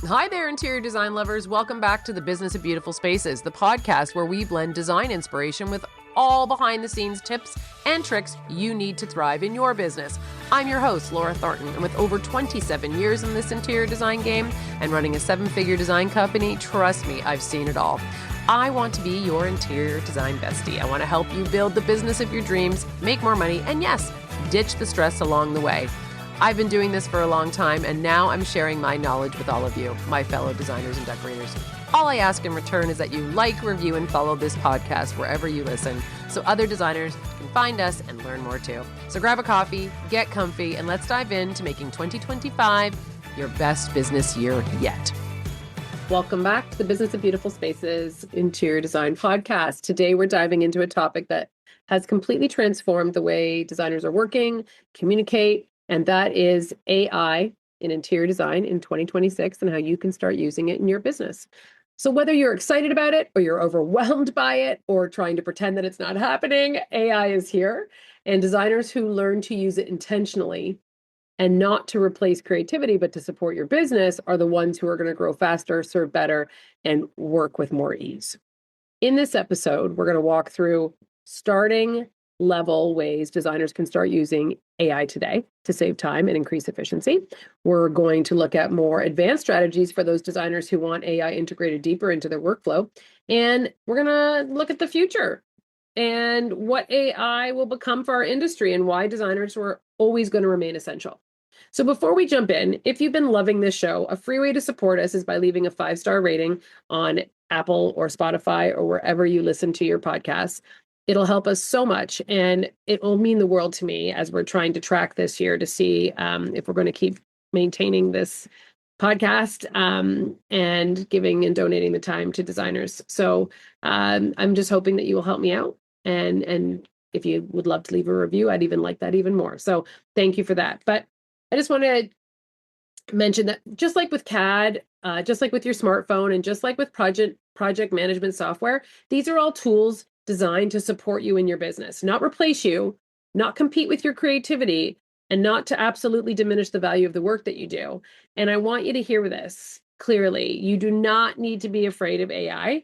Hi there, interior design lovers. Welcome back to the Business of Beautiful Spaces, the podcast where we blend design inspiration with all behind the scenes tips and tricks you need to thrive in your business. I'm your host, Laura Thornton, and with over 27 years in this interior design game and running a 7-figure design company, trust me, I've seen it all. I want to be your interior design bestie. I want to help you build the business of your dreams, make more money, and yes, ditch the stress along the way. I've been doing this for a long time, and now I'm sharing my knowledge with all of you, my fellow designers and decorators. All I ask in return is that you like, review, and follow this podcast wherever you listen, so other designers can find us and learn more too. So grab a coffee, get comfy, and let's dive into making 2025 your best business year yet. Welcome back to the Business of Beautiful Spaces Interior Design Podcast. Today we're diving into a topic that has completely transformed the way designers are working, communicate, and that is AI in interior design in 2026 and how you can start using it in your business. So whether you're excited about it or you're overwhelmed by it or trying to pretend that it's not happening, AI is here. And designers who learn to use it intentionally and not to replace creativity, but to support your business are the ones who are going to grow faster, serve better, and work with more ease. In this episode, we're going to walk through starting level ways designers can start using AI today to save time and increase efficiency. We're going to look at more advanced strategies for those designers who want AI integrated deeper into their workflow. And we're going to look at the future and what AI will become for our industry and why designers are always going to remain essential. So before we jump in, if you've been loving this show, a free way to support us is by leaving a 5-star rating on Apple or Spotify or wherever you listen to your podcasts. It'll help us so much, and it will mean the world to me as we're trying to track this year to see if we're going to keep maintaining this podcast and giving and donating the time to designers. So I'm just hoping that you will help me out, and if you would love to leave a review, I'd even like that even more. So thank you for that. But I just want to mention that just like with CAD, just like with your smartphone, and just like with project management software, these are all tools designed to support you in your business, not replace you, not compete with your creativity, and not to absolutely diminish the value of the work that you do. And I want you to hear this clearly. You do not need to be afraid of AI.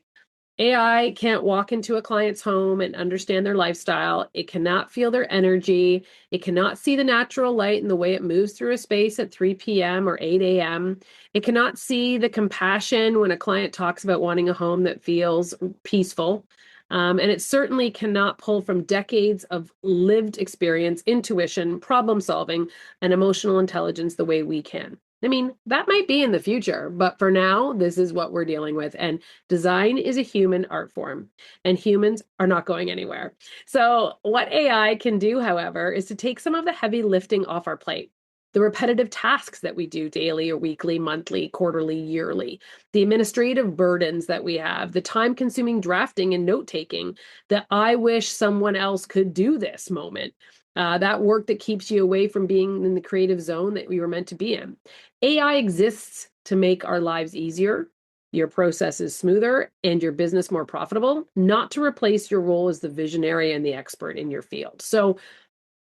AI can't walk into a client's home and understand their lifestyle. It cannot feel their energy. It cannot see the natural light and the way it moves through a space at 3 p.m. or 8 a.m. It cannot see the compassion when a client talks about wanting a home that feels peaceful. And it certainly cannot pull from decades of lived experience, intuition, problem solving, and emotional intelligence the way we can. I mean, that might be in the future, but for now, this is what we're dealing with. And design is a human art form, and humans are not going anywhere. So what AI can do, however, is to take some of the heavy lifting off our plate. The repetitive tasks that we do daily or weekly, monthly, quarterly, yearly, the administrative burdens that we have, the time-consuming drafting and note-taking, that I wish someone else could do this moment, that work that keeps you away from being in the creative zone that we were meant to be in. AI exists to make our lives easier, your processes smoother, and your business more profitable, not to replace your role as the visionary and the expert in your field. So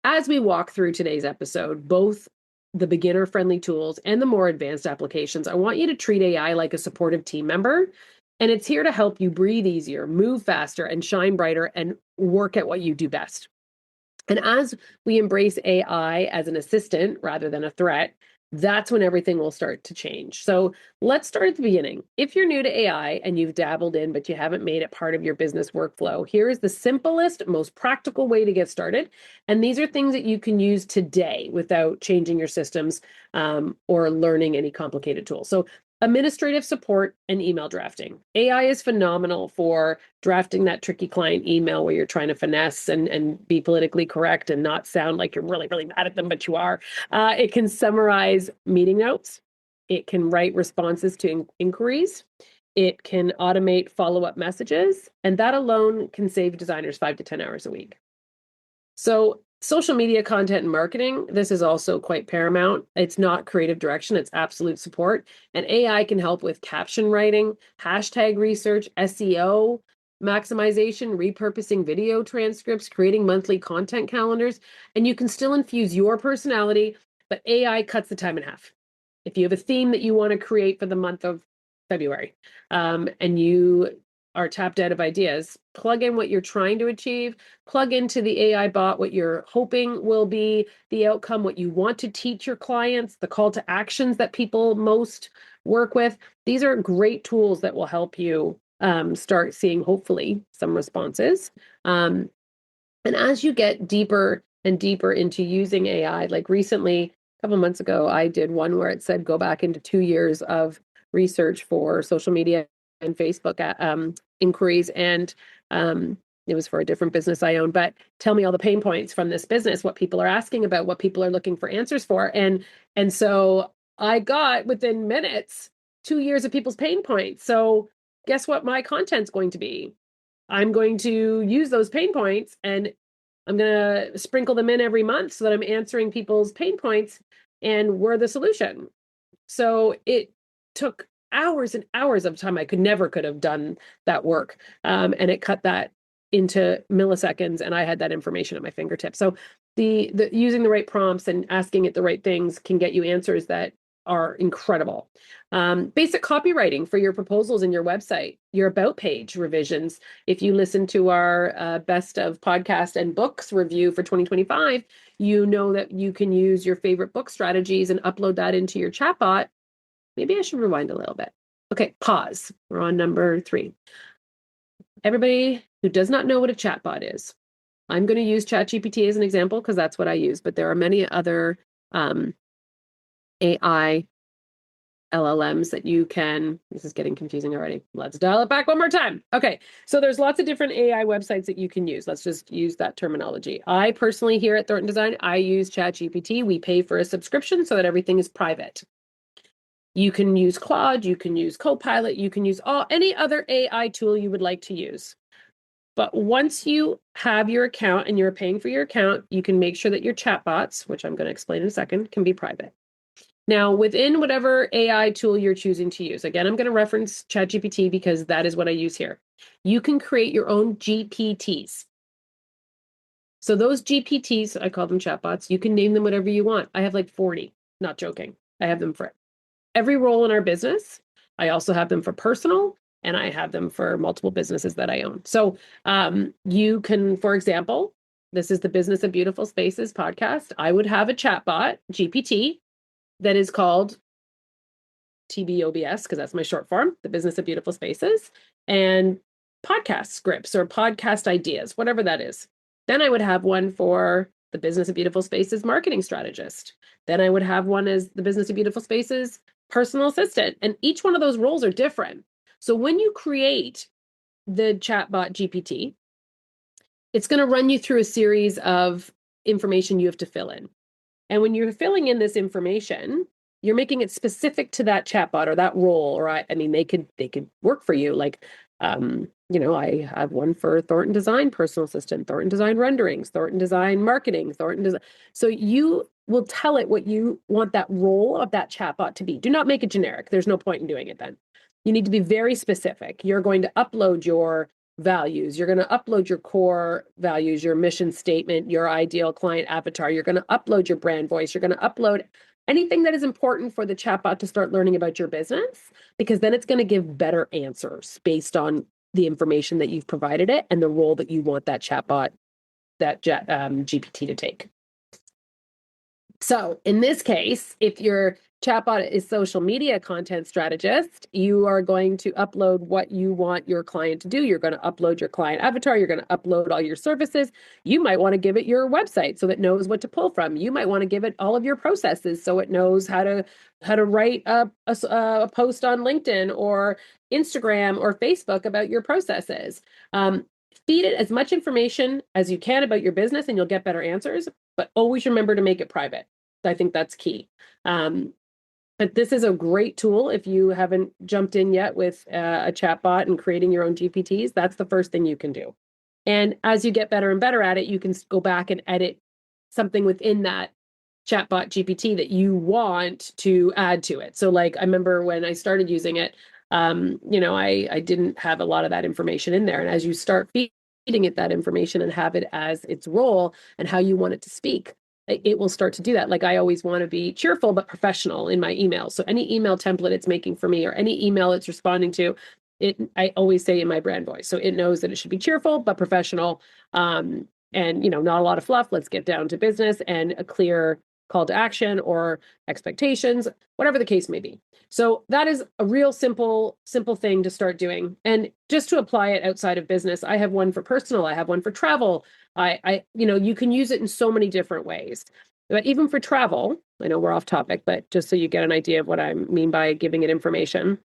as we walk through today's episode, both the beginner-friendly tools and the more advanced applications, I want you to treat AI like a supportive team member, and it's here to help you breathe easier, move faster, and shine brighter, and work at what you do best. And as we embrace AI as an assistant rather than a threat, that's when everything will start to change. So let's start at the beginning. If you're new to AI and you've dabbled in, but you haven't made it part of your business workflow, here is the simplest, most practical way to get started. And these are things that you can use today without changing your systems or learning any complicated tools. So administrative support and email drafting. AI is phenomenal for drafting that tricky client email where you're trying to finesse and be politically correct and not sound like you're really, really mad at them, but you are. It can summarize meeting notes. It can write responses to inquiries. It can automate follow-up messages. And that alone can save designers 5 to 10 hours a week. So social media content and marketing, this is also quite paramount. It's not creative direction, it's absolute support. And AI can help with caption writing, hashtag research, SEO, maximization, repurposing video transcripts, creating monthly content calendars. And you can still infuse your personality, but AI cuts the time in half. if you have a theme that you want to create for the month of February, and you are tapped out of ideas, plug in what you're trying to achieve, plug into the AI bot what you're hoping will be the outcome, what you want to teach your clients, the call to actions that people most work with. These are great tools that will help you start seeing, hopefully, some responses. And as you get deeper and deeper into using AI, like recently, a couple months ago, I did one where it said go back into 2 years of research for social media and Facebook inquiries, and it was for a different business I own, but tell me all the pain points from this business, what people are asking about, what people are looking for answers for. And so I got, within minutes, 2 years of people's pain points. So guess what my content's going to be? I'm going to use those pain points and I'm going to sprinkle them in every month so that I'm answering people's pain points and we're the solution. So it took hours and hours of time. I could have done that work. And it cut that into milliseconds, and I had that information at my fingertips. So the using the right prompts and asking it the right things can get you answers that are incredible. Basic copywriting for your proposals and your website, your about page revisions. If you listen to our best of podcast and books review for 2025, you know that you can use your favorite book strategies and upload that into your chatbot. Maybe I should rewind a little bit. Okay, pause. We're on number 3. Everybody who does not know what a chatbot is, I'm going to use ChatGPT as an example because that's what I use, but there are many other AI LLMs that you can, this is getting confusing already. Let's dial it back one more time. Okay, so there's lots of different AI websites that you can use. Let's just use that terminology. I personally here at Thornton Design, I use ChatGPT. We pay for a subscription so that everything is private. You can use Claude, you can use Copilot, you can use any other AI tool you would like to use. But once you have your account and you're paying for your account, you can make sure that your chatbots, which I'm going to explain in a second, can be private. Now, within whatever AI tool you're choosing to use, again, I'm going to reference ChatGPT because that is what I use here. You can create your own GPTs. So those GPTs, I call them chatbots, you can name them whatever you want. I have like 40, not joking. I have them for every role in our business. I also have them for personal, and I have them for multiple businesses that I own. So you can, for example, this is the Business of Beautiful Spaces podcast. I would have a chatbot, GPT, that is called TBOBS, because that's my short form, the Business of Beautiful Spaces, and podcast scripts or podcast ideas, whatever that is. Then I would have one for the Business of Beautiful Spaces marketing strategist. Then I would have one as the Business of Beautiful Spaces personal assistant. And each one of those roles are different. So when you create the chatbot GPT, it's going to run you through a series of information you have to fill in. And when you're filling in this information, you're making it specific to that chatbot or that role. Or I mean, they could work for you. Like, I have one for Thornton Design personal assistant, Thornton Design renderings, Thornton Design marketing, Thornton Design. So you will tell it what you want that role of that chatbot to be. Do not make it generic. There's no point in doing it then. You need to be very specific. You're going to upload your values. You're going to upload your core values, your mission statement, your ideal client avatar. You're going to upload your brand voice. You're going to upload anything that is important for the chatbot to start learning about your business, because then it's going to give better answers based on the information that you've provided it and the role that you want that chatbot, that GPT to take. So in this case, if your chatbot is social media content strategist, you are going to upload what you want your client to do. You're going to upload your client avatar. You're going to upload all your services. You might want to give it your website so it knows what to pull from. You might want to give it all of your processes so it knows how to write a post on LinkedIn or Instagram or Facebook about your processes. Feed it as much information as you can about your business and you'll get better answers, but always remember to make it private. I think that's key. But this is a great tool if you haven't jumped in yet with a chatbot and creating your own GPTs. That's the first thing you can do. And as you get better and better at it, you can go back and edit something within that chatbot GPT that you want to add to it. So like, I remember when I started using it, I didn't have a lot of that information in there. And as you start feeding it that information and have it as its role and how you want it to speak, it will start to do that. Like I always want to be cheerful but professional in my email. So any email template it's making for me or any email it's responding to, I always say in my brand voice. So it knows that it should be cheerful but professional. And not a lot of fluff. Let's get down to business and a clear call to action or expectations, whatever the case may be. So that is a real simple thing to start doing. And just to apply it outside of business, I have one for personal, I have one for travel. You can use it in so many different ways. But even for travel, I know we're off topic, but just so you get an idea of what I mean by giving it information.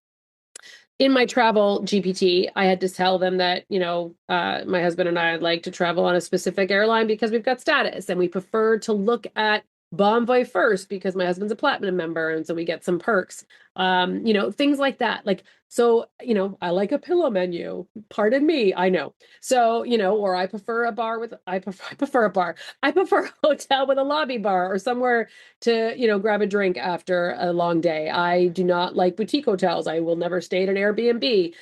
In my travel GPT, I had to tell them that, my husband and I like to travel on a specific airline because we've got status and we prefer to look at Bonvoy first because my husband's a platinum member. And so we get some perks, things like that. I like a pillow menu. Pardon me. I know. So, or I prefer a bar I prefer a bar. I prefer a hotel with a lobby bar or somewhere to, grab a drink after a long day. I do not like boutique hotels. I will never stay at an Airbnb.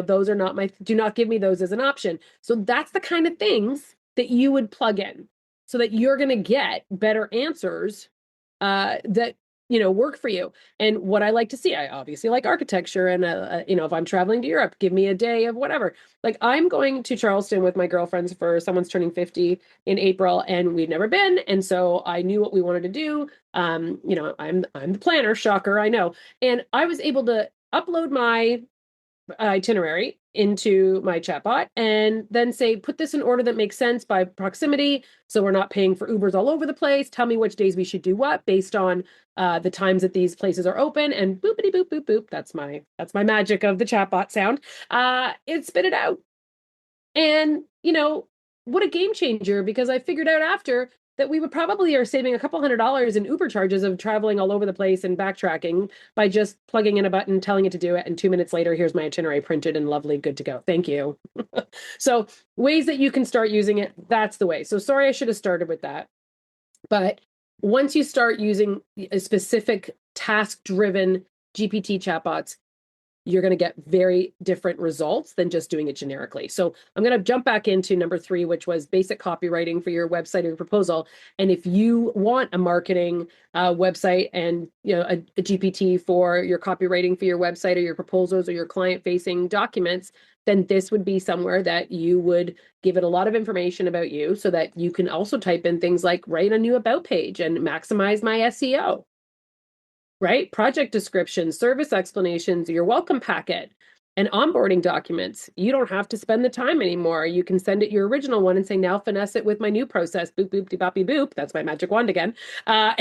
Those are not do not give me those as an option. So that's the kind of things that you would plug in, so that you're going to get better answers that work for you. And what I like to see, I obviously like architecture, and if I'm traveling to Europe, give me a day of whatever. Like I'm going to Charleston with my girlfriends for someone's turning 50 in April, and we've never been, and so I knew what we wanted to do. I'm the planner, shocker, I know, and I was able to upload my itinerary into my chatbot and then say, put this in order that makes sense by proximity. So we're not paying for Ubers all over the place. Tell me which days we should do what based on the times that these places are open, and boopity boop, boop, boop. That's my magic of the chatbot sound. It spit it out. And, what a game changer, because I figured out after that we would probably are saving a couple $100 in Uber charges of traveling all over the place and backtracking by just plugging in a button, telling it to do it. And 2 minutes later, here's my itinerary printed and lovely, good to go. Thank you. So ways that you can start using it, that's the way. So sorry, I should have started with that. But once you start using a specific task-driven GPT chatbots, you're going to get very different results than just doing it generically. So I'm going to jump back into number 3, which was basic copywriting for your website or your proposal. And if you want a marketing website and a GPT for your copywriting for your website or your proposals or your client-facing documents, then this would be somewhere that you would give it a lot of information about you, so that you can also type in things like write a new about page and maximize my SEO. Right? Project descriptions, service explanations, your welcome packet, and onboarding documents. You don't have to spend the time anymore. You can send it your original one and say, now finesse it with my new process. Boop, boop, de boppy, boop. That's my magic wand again. My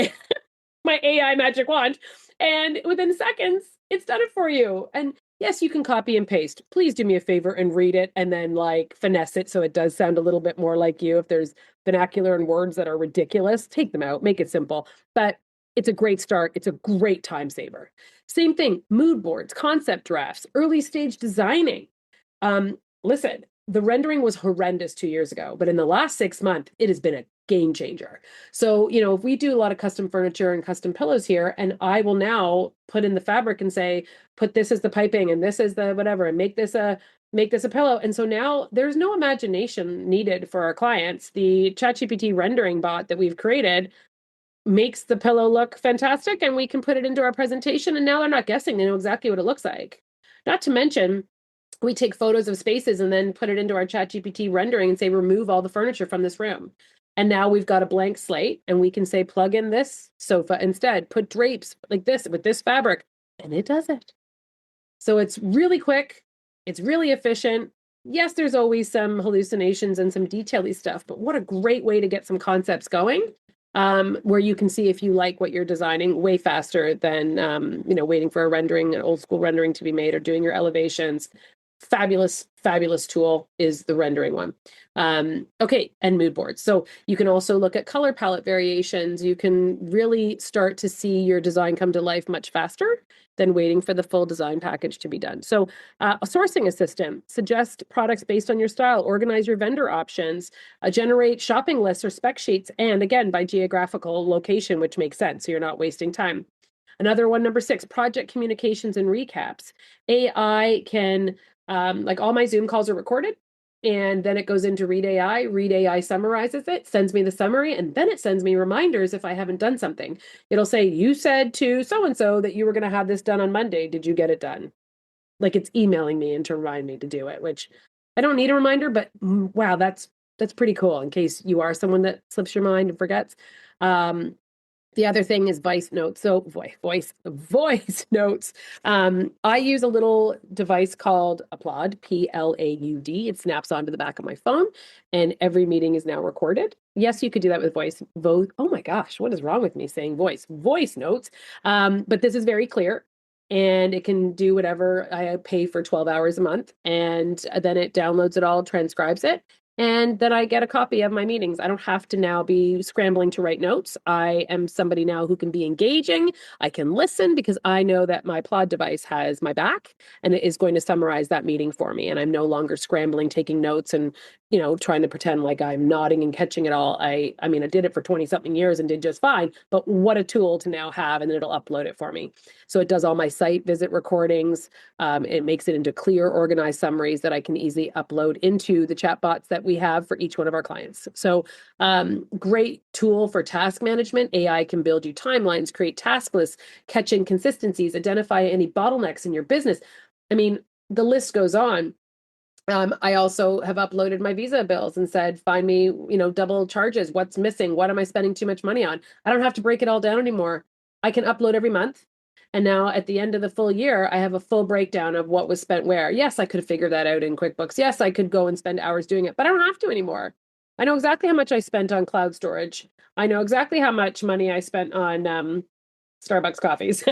AI magic wand. And within seconds, it's done it for you. And yes, you can copy and paste. Please do me a favor and read it and then finesse it so it does sound a little bit more like you. If there's vernacular and words that are ridiculous, take them out, make it simple. But it's a great start. It's a great time saver. Same thing, mood boards, concept drafts, early stage designing. Listen, the rendering was horrendous 2 years ago, but in the last 6 months, it has been a game changer. So, if we do a lot of custom furniture and custom pillows here, and I will now put in the fabric and say, put this as the piping and this is the whatever, and make this a pillow. And so now there's no imagination needed for our clients. The ChatGPT rendering bot that we've created makes the pillow look fantastic, and we can put it into our presentation, and now they're not guessing. They know exactly what it looks like. Not to mention, we take photos of spaces and then put it into our ChatGPT rendering and say, remove all the furniture from this room. And now we've got a blank slate, and we can say, plug in this sofa instead, put drapes like this with this fabric, and it does it. So it's really quick. It's really efficient. Yes, there's always some hallucinations and some detail-y stuff, but what a great way to get some concepts going. Where you can see if you like what you're designing way faster than, waiting for an old school rendering to be made or doing your elevations. Fabulous, fabulous tool is the rendering one. Okay, and mood boards. So you can also look at color palette variations. You can really start to see your design come to life much faster than waiting for the full design package to be done. So a sourcing assistant, suggest products based on your style, organize your vendor options, generate shopping lists or spec sheets, and again, by geographical location, which makes sense, so you're not wasting time. Another one, number 6, project communications and recaps. AI can, all my Zoom calls are recorded. and then it goes into Read AI. Read AI summarizes it, sends me the summary, and then it sends me reminders if I haven't done something. It'll say, you said to so-and-so that you were going to have this done on Monday. Did you get it done? Like it's emailing me and to remind me to do it, which I don't need a reminder, but wow, that's pretty cool in case you are someone that slips your mind and forgets. The other thing is voice notes. So voice notes. I use a little device called Applaud, Plaud. It snaps onto the back of my phone, and every meeting is now recorded. Yes, you could do that with voice. Oh my gosh, what is wrong with me saying voice notes? But this is very clear. And it can do whatever. I pay for 12 hours a month, and then it downloads it all, transcribes it, and then I get a copy of my meetings. I don't have to now be scrambling to write notes. I am somebody now who can be engaging. I can listen because I know that my Plod device has my back and it is going to summarize that meeting for me. And I'm no longer scrambling, taking notes and, trying to pretend like I'm nodding and catching it all. I mean, I did it for 20 something years and did just fine, but what a tool to now have, and then it'll upload it for me. So it does all my site visit recordings. It makes it into clear, organized summaries that I can easily upload into the chatbots that we have for each one of our clients. So great tool for task management. AI can build you timelines, create task lists, catch inconsistencies, identify any bottlenecks in your business. I mean, the list goes on. I also have uploaded my Visa bills and said, find me, double charges. What's missing? What am I spending too much money on? I don't have to break it all down anymore. I can upload every month. And now at the end of the full year, I have a full breakdown of what was spent where. Yes, I could figure that out in QuickBooks. Yes, I could go and spend hours doing it, but I don't have to anymore. I know exactly how much I spent on cloud storage. I know exactly how much money I spent on Starbucks coffees.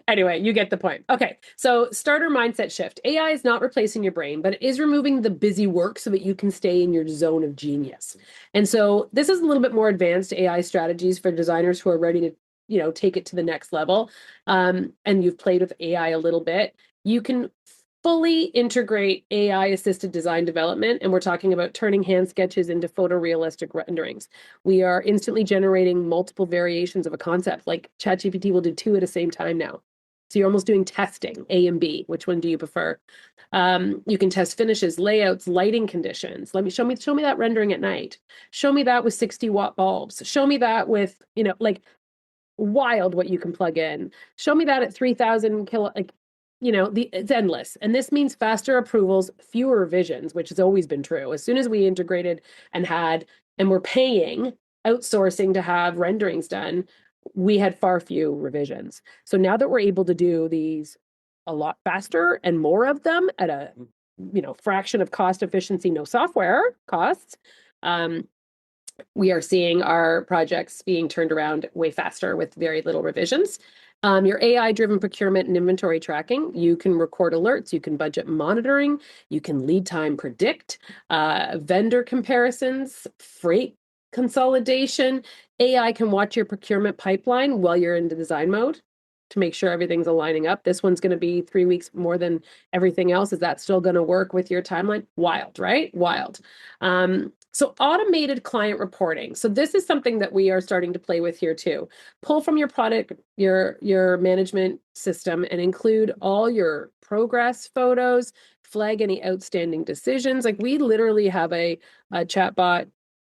Anyway, you get the point. Okay, so starter mindset shift. AI is not replacing your brain, but it is removing the busy work so that you can stay in your zone of genius. And so this is a little bit more advanced AI strategies for designers who are ready to take it to the next level, and you've played with AI a little bit. You can fully integrate AI assisted design development, and we're talking about turning hand sketches into photorealistic renderings. We are instantly generating multiple variations of a concept, like ChatGPT will do 2 at the same time now. So you're almost doing testing, A and B. Which one do you prefer? You can test finishes, layouts, lighting conditions. Show me that rendering at night. Show me that with 60-watt bulbs. Show me that with, wild what you can plug in. Show me that at 3,000 kilo, it's endless. And this means faster approvals, fewer revisions, which has always been true. As soon as we integrated and we're paying outsourcing to have renderings done, we had far few revisions. So now that we're able to do these a lot faster and more of them at a fraction of cost efficiency, no software costs, we are seeing our projects being turned around way faster with very little revisions. Your AI-driven procurement and inventory tracking, you can record alerts, you can budget monitoring, you can lead time predict, vendor comparisons, freight consolidation. AI can watch your procurement pipeline while you're in the design mode to make sure everything's aligning up. This one's going to be 3 weeks more than everything else. Is that still going to work with your timeline? Wild, right? Wild. So automated client reporting. So this is something that we are starting to play with here too. Pull from your product, your management system, and include all your progress photos, flag any outstanding decisions. Like we literally have a chatbot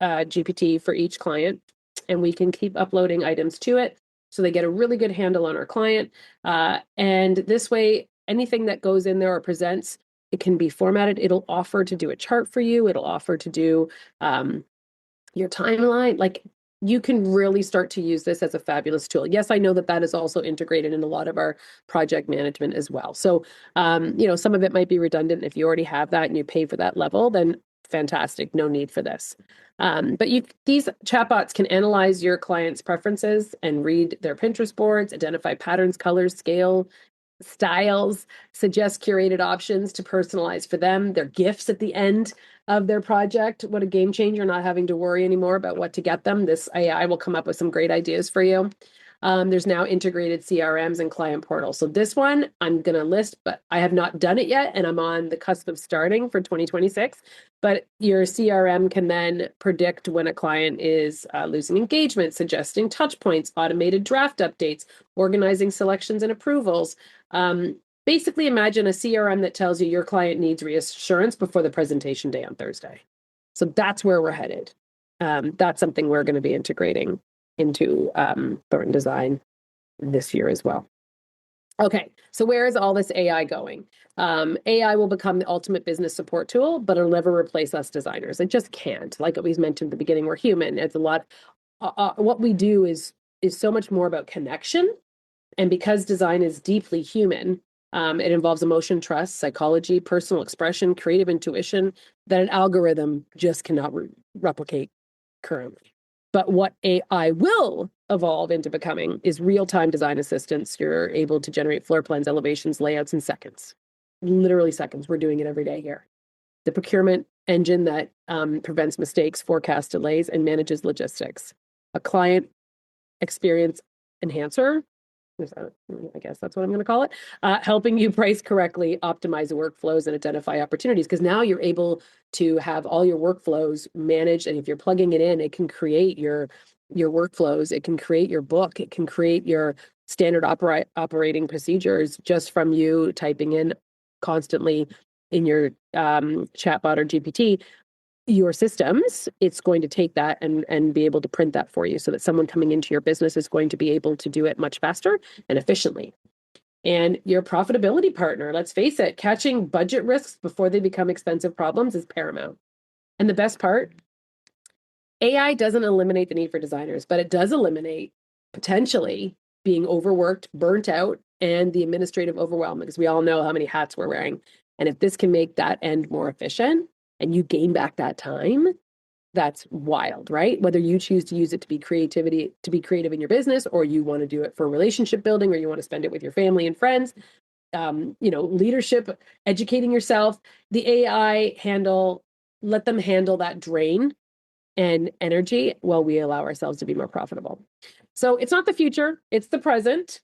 GPT for each client, and we can keep uploading items to it so they get a really good handle on our client. And this way, anything that goes in there or presents, it can be formatted. It'll offer to do a chart for you. It'll offer to do your timeline. Like you can really start to use this as a fabulous tool. Yes, I know that is also integrated in a lot of our project management as well. So, some of it might be redundant. If you already have that and you pay for that level, then fantastic. No need for this. But these chatbots can analyze your clients' preferences and read their Pinterest boards, identify patterns, colors, scale, styles, suggest curated options to personalize for them, their gifts at the end of their project. What a game changer, not having to worry anymore about what to get them. This AI will come up with some great ideas for you. There's now integrated CRMs and client portals. So this one I'm going to list, but I have not done it yet. And I'm on the cusp of starting for 2026. But your CRM can then predict when a client is losing engagement, suggesting touch points, automated draft updates, organizing selections and approvals. Basically, imagine a CRM that tells you your client needs reassurance before the presentation day on Thursday. So that's where we're headed. That's something we're going to be integrating into Thornton Design this year as well. Okay, so where is all this AI going? AI will become the ultimate business support tool, but it'll never replace us designers. It just can't. Like we mentioned at the beginning, we're human. It's a lot. What we do is so much more about connection, and because design is deeply human, it involves emotion, trust, psychology, personal expression, creative intuition that an algorithm just cannot replicate currently. But what AI will evolve into becoming is real-time design assistance. You're able to generate floor plans, elevations, layouts in seconds, literally seconds. We're doing it every day here. The procurement engine that prevents mistakes, forecast delays, and manages logistics. A client experience enhancer, I guess that's what I'm going to call it, helping you price correctly, optimize the workflows, and identify opportunities. Because now you're able to have all your workflows managed, and if you're plugging it in, it can create your workflows, it can create your book, it can create your standard operating procedures just from you typing in constantly in your chatbot or GPT your systems. It's going to take that and be able to print that for you so that someone coming into your business is going to be able to do it much faster and efficiently. And your profitability partner, let's face it, catching budget risks before they become expensive problems is paramount. And the best part, AI doesn't eliminate the need for designers, but it does eliminate potentially being overworked, burnt out, and the administrative overwhelm, because we all know how many hats we're wearing. And if this can make that end more efficient, and you gain back that time, that's wild, right? Whether you choose to use it to be creative in your business, or you want to do it for relationship building, or you want to spend it with your family and friends, leadership, educating yourself, the AI let them handle that drain and energy while we allow ourselves to be more profitable. So it's not the future, it's the present.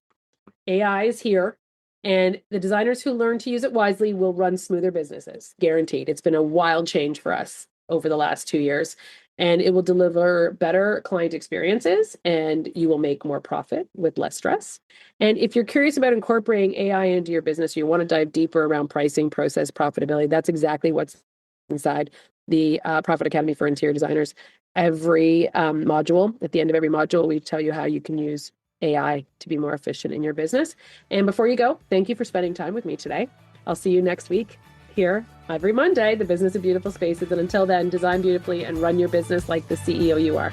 AI is here. And the designers who learn to use it wisely will run smoother businesses, guaranteed. It's been a wild change for us over the last 2 years, and it will deliver better client experiences, and you will make more profit with less stress. And if you're curious about incorporating AI into your business, you want to dive deeper around pricing, process, profitability, that's exactly what's inside the Profit Academy for Interior Designers. Every module, at the end of every module, we tell you how you can use AI to be more efficient in your business. And before you go, thank you for spending time with me today. I'll see you next week here every Monday, the Business of Beautiful Spaces. And until then, design beautifully and run your business like the CEO you are.